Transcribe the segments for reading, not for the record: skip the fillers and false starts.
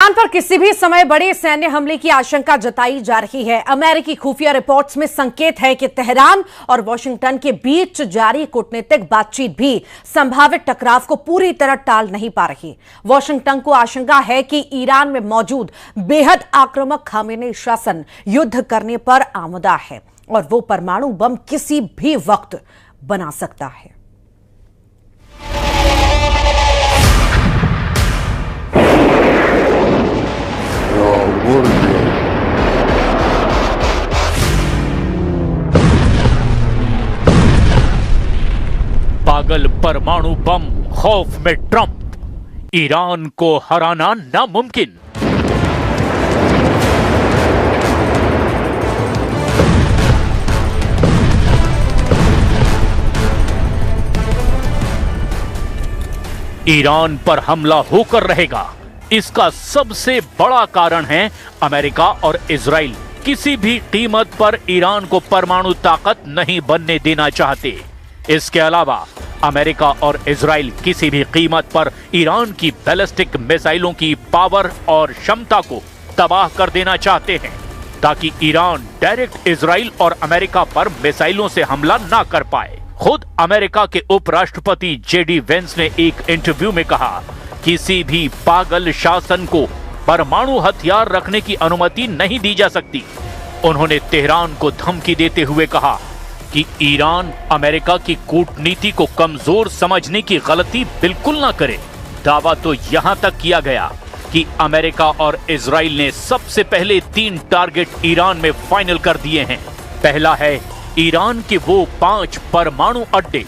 Iran पर किसी भी समय बड़े सैन्य हमले की आशंका जताई जा रही है। अमेरिकी खुफिया रिपोर्ट्स में संकेत है कि तेहरान और वॉशिंगटन के बीच जारी कूटनीतिक बातचीत भी संभावित टकराव को पूरी तरह टाल नहीं पा रही। वॉशिंगटन को आशंका है कि ईरान में मौजूद बेहद आक्रामक खामेनी शासन युद्ध करने पर आमदा है और वो परमाणु बम किसी भी वक्त बना सकता है। पागल परमाणु बम खौफ में ट्रंप, ईरान को हराना नामुमकिन। ईरान पर हमला होकर रहेगा। इसका सबसे बड़ा कारण है अमेरिका और इजराइल किसी भी कीमत पर ईरान को परमाणु ताकत नहीं बनने देना चाहते। इसके अलावा अमेरिका और इजराइल किसी भी कीमत पर ईरान की बैलिस्टिक मिसाइलों की पावर और क्षमता को तबाह कर देना चाहते हैं ताकि ईरान डायरेक्ट इजराइल और अमेरिका पर मिसाइलों से हमला ना कर पाए। खुद अमेरिका के उपराष्ट्रपति जेडी वेंस ने एक इंटरव्यू में कहा, किसी भी पागल शासन को परमाणु हथियार रखने की अनुमति नहीं दी जा सकती। उन्होंने तेहरान को धमकी देते हुए कहा कि ईरान अमेरिका की कूटनीति को कमजोर समझने की गलती बिल्कुल ना करे। दावा तो यहां तक किया गया कि अमेरिका और इजराइल ने सबसे पहले 3 टारगेट ईरान में फाइनल कर दिए हैं। पहला है ईरान के वो 5 परमाणु अड्डे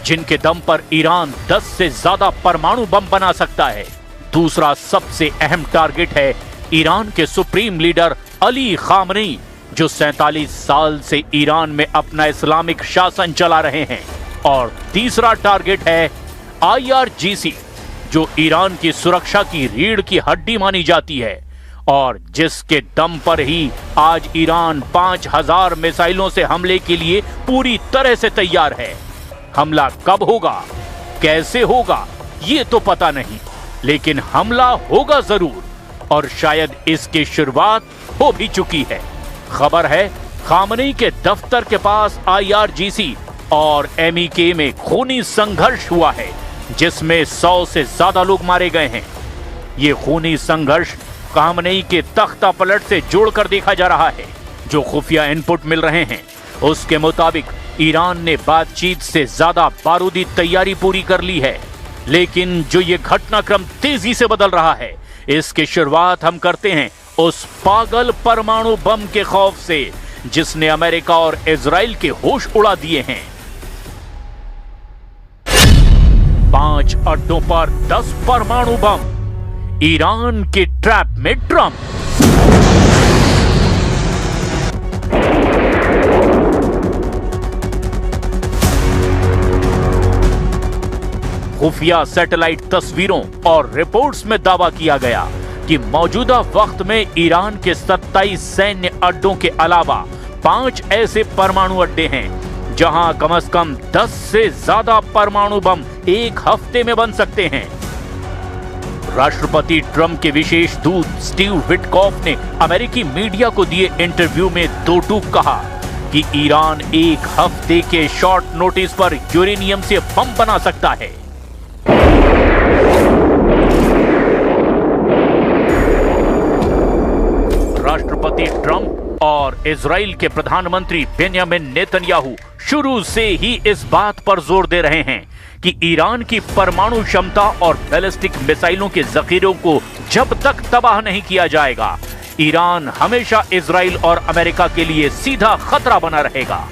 जिनके दम पर ईरान 10 से ज्यादा परमाणु बम बना सकता है। दूसरा सबसे अहम टारगेट है ईरान के सुप्रीम लीडर अली खामनेई जो 47 साल से ईरान में अपना इस्लामिक शासन चला रहे हैं। और तीसरा टारगेट है IRGC जो ईरान की सुरक्षा की रीढ़ की हड्डी मानी जाती है और जिसके दम पर ही आज ईरान 5000 मिसाइलों से हमले के लिए पूरी तरह से तैयार है। हमला कब होगा, कैसे होगा, ये तो पता नहीं, लेकिन हमला होगा जरूर और शायद इसकी शुरुआत हो भी चुकी है। खबर है खामनेई के दफ्तर के पास IRGC और MEK में खूनी संघर्ष हुआ है जिसमें 100 से ज्यादा लोग मारे गए हैं। ये खूनी संघर्ष खामनेई के तख्ता पलट से जोड़कर देखा जा रहा है। जो खुफिया इनपुट मिल रहे हैं उसके मुताबिक ईरान ने बातचीत से ज्यादा बारूदी तैयारी पूरी कर ली है, लेकिन जो ये घटनाक्रम तेजी से बदल रहा है इसकी शुरुआत हम करते हैं उस पागल परमाणु बम के खौफ से जिसने अमेरिका और इजराइल के होश उड़ा दिए हैं। 5 अड्डों पर 10 परमाणु बम, ईरान के ट्रैप में ट्रंप। खुफिया सैटेलाइट तस्वीरों और रिपोर्ट्स में दावा किया गया कि मौजूदा वक्त में ईरान के 27 सैन्य अड्डों के अलावा 5 ऐसे परमाणु अड्डे हैं जहां कम से कम 10 से ज्यादा परमाणु बम एक हफ्ते में बन सकते हैं। राष्ट्रपति ट्रंप के विशेष दूत स्टीव विटकॉफ ने अमेरिकी मीडिया को दिए इंटरव्यू में दो टूक कहा कि ईरान एक हफ्ते के शॉर्ट नोटिस पर यूरेनियम से बम बना सकता है। राष्ट्रपति ट्रंप और इजराइल के प्रधानमंत्री बेंजामिन नेतन्याहू शुरू से ही इस बात पर जोर दे रहे हैं कि ईरान की परमाणु क्षमता और बैलिस्टिक मिसाइलों के जखीरों को जब तक तबाह नहीं किया जाएगा, ईरान हमेशा इजराइल और अमेरिका के लिए सीधा खतरा बना रहेगा।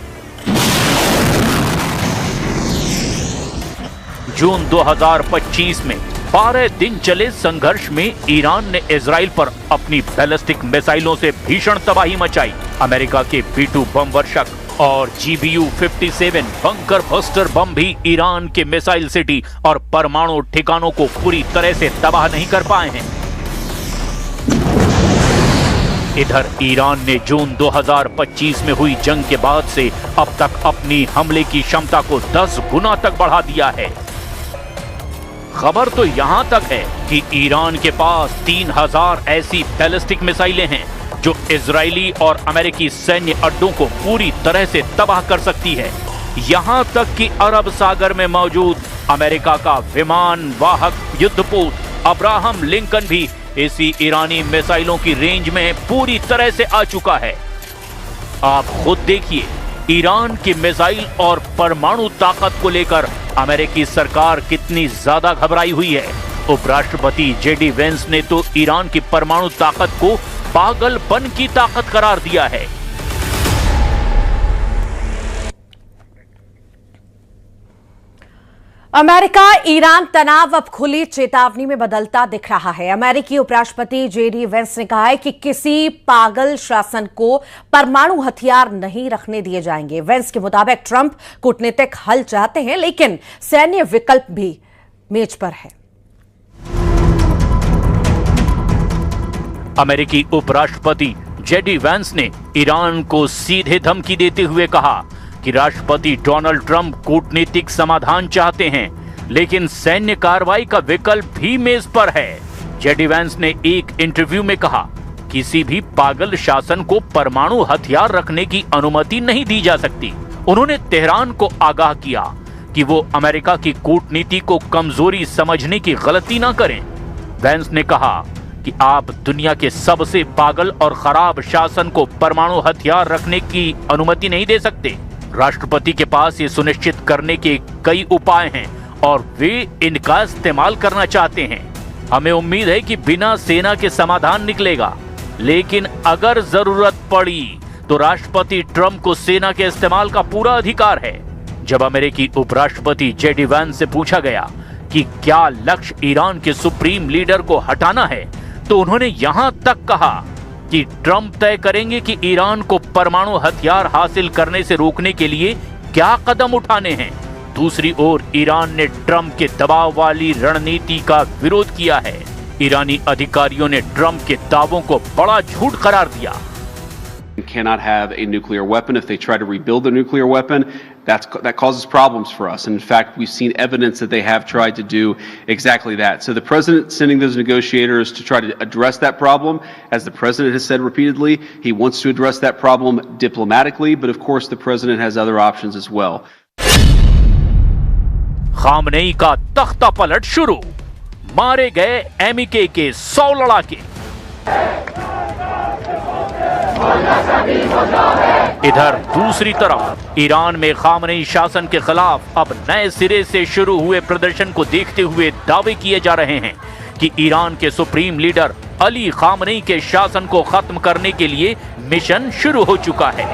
जून 2025 में 12 दिन चले संघर्ष में ईरान ने इजराइल पर अपनी बैलिस्टिक मिसाइलों से भीषण तबाही मचाई। अमेरिका के B-2 बम वर्षक और GBU-57 बंकर बस्टर बम भी ईरान के मिसाइल सिटी और परमाणु ठिकानों को पूरी तरह से तबाह नहीं कर पाए हैं। इधर ईरान ने जून 2025 में हुई जंग के बाद से अब तक अपनी हमले की क्षमता को 10 गुना तक बढ़ा दिया है। खबर तो यहां तक है कि ईरान के पास 3000 ऐसी बैलिस्टिक मिसाइलें हैं जो इजरायली और अमेरिकी सैन्य अड्डों को पूरी तरह से तबाह कर सकती है। यहां तक कि अरब सागर में मौजूद अमेरिका का विमान वाहक युद्धपोत अब्राहम लिंकन भी इसी ईरानी मिसाइलों की रेंज में पूरी तरह से आ चुका है। आप खुद देखिए, ईरान की मिसाइल और परमाणु ताकत को लेकर अमेरिकी सरकार कितनी ज्यादा घबराई हुई है। उपराष्ट्रपति जेडी वेंस ने तो ईरान की परमाणु ताकत को पागलपन की ताकत करार दिया है। अमेरिका ईरान तनाव अब खुली चेतावनी में बदलता दिख रहा है। अमेरिकी उपराष्ट्रपति जेडी वेंस ने कहा है कि किसी पागल शासन को परमाणु हथियार नहीं रखने दिए जाएंगे। वेंस के मुताबिक ट्रंप कूटनीतिक हल चाहते हैं, लेकिन सैन्य विकल्प भी मेज पर है। अमेरिकी उपराष्ट्रपति जेडी वेंस ने ईरान को सीधे धमकी देते हुए कहा कि राष्ट्रपति डोनाल्ड ट्रंप कूटनीतिक समाधान चाहते हैं, लेकिन सैन्य कार्रवाई का विकल्प भी मेज पर है। जेडी वेंस ने एक इंटरव्यू में कहा, किसी भी पागल शासन को परमाणु हथियार रखने की अनुमति नहीं दी जा सकती। उन्होंने तेहरान को आगाह किया कि वो अमेरिका की कूटनीति को कमजोरी समझने की गलती ना करें। वेंस ने कहा कि आप दुनिया के सबसे पागल और खराब शासन को परमाणु हथियार रखने की अनुमति नहीं दे सकते। राष्ट्रपति के पास ये सुनिश्चित करने के कई उपाय हैं और वे इनका इस्तेमाल करना चाहते हैं। हमें उम्मीद है कि बिना सेना के समाधान निकलेगा, लेकिन अगर जरूरत पड़ी तो राष्ट्रपति ट्रंप को सेना के इस्तेमाल का पूरा अधिकार है। जब अमेरिकी उपराष्ट्रपति जेडी वेंस से पूछा गया कि क्या लक्ष्य ईरान के सुप्रीम लीडर को हटाना है, तो उन्होंने यहां तक कहा कि ट्रंप तय करेंगे कि ईरान को परमाणु हथियार हासिल करने से रोकने के लिए क्या कदम उठाने हैं। दूसरी ओर ईरान ने ट्रंप के दबाव वाली रणनीति का विरोध किया है। ईरानी अधिकारियों ने ट्रंप के दावों को बड़ा झूठ करार दिया। Cannot have a nuclear weapon. If they try to rebuild a nuclear weapon, that causes problems for us. And in fact, we've seen evidence that they have tried to do exactly that. So the president sending those negotiators to try to address that problem, as the president has said repeatedly, he wants to address that problem diplomatically, but of course the president has other options as well. Khamenei का तख्ता पलट शुरू, मारे गए MEK के 100 लड़ाके। इधर दूसरी तरफ ईरान में खामनेई शासन के खिलाफ अब नए सिरे से शुरू हुए प्रदर्शन को देखते हुए दावे किए जा रहे हैं कि ईरान के सुप्रीम लीडर अली खामनेई के शासन को खत्म करने के लिए मिशन शुरू हो चुका है।